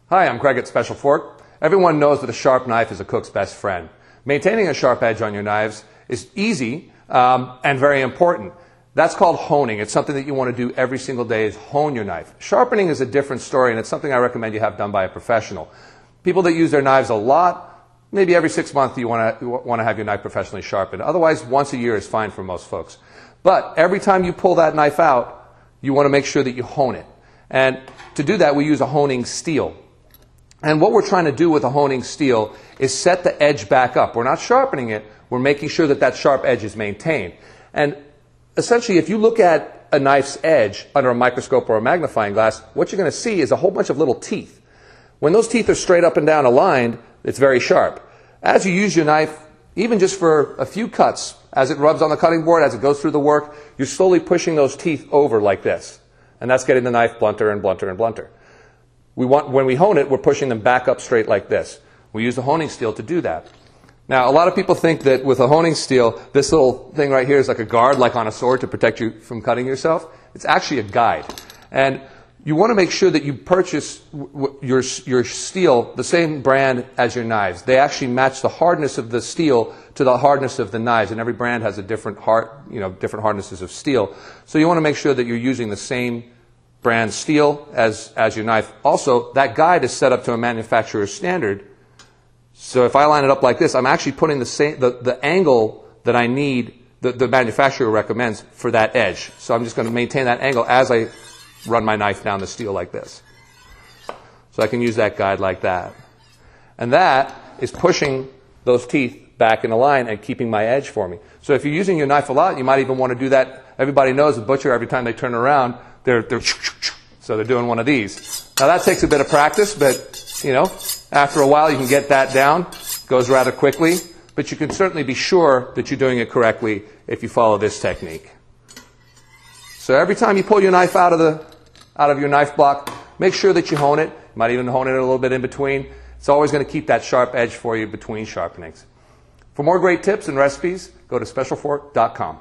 Hi, I'm Craig at Special Fork. Everyone knows that a sharp knife is a cook's best friend. Maintaining a sharp edge on your knives is easy and very important. That's called honing. It's something that you want to do every single day, is hone your knife. Sharpening is a different story, and it's something I recommend you have done by a professional. People that use their knives a lot, maybe every 6 months you want to have your knife professionally sharpened. Otherwise, once a year is fine for most folks. But every time you pull that knife out, you want to make sure that you hone it. And to do that, we use a honing steel. And what we're trying to do with a honing steel is set the edge back up. We're not sharpening it. We're making sure that that sharp edge is maintained. And essentially, if you look at a knife's edge under a microscope or a magnifying glass, what you're going to see is a whole bunch of little teeth. When those teeth are straight up and down aligned, it's very sharp. As you use your knife, even just for a few cuts, as it rubs on the cutting board, as it goes through the work, you're slowly pushing those teeth over like this. And that's getting the knife blunter and blunter and blunter. When we hone it, we're pushing them back up straight like this. We use the honing steel to do that. Now, a lot of people think that with a honing steel, this little thing right here is like a guard, like on a sword, to protect you from cutting yourself. It's actually a guide. And you want to make sure that you purchase your steel the same brand as your knives. They actually match the hardness of the steel to the hardness of the knives, and every brand has a different different hardnesses of steel. So you want to make sure that you're using the same brand steel as your knife. Also, that guide is set up to a manufacturer's standard. So if I line it up like this, I'm actually putting the angle that I need, the manufacturer recommends for that edge. So I'm just going to maintain that angle as I run my knife down the steel like this. So I can use that guide like that. And that is pushing those teeth back in a line and keeping my edge for me. So if you're using your knife a lot, you might even want to do that. Everybody knows a butcher, every time they turn around, so they're doing one of these. Now that takes a bit of practice, but after a while you can get that down. It goes rather quickly, but you can certainly be sure that you're doing it correctly if you follow this technique. So every time you pull your knife out of your knife block, make sure that you hone it. You might even hone it a little bit in between. It's always going to keep that sharp edge for you between sharpenings. For more great tips and recipes, go to specialfork.com.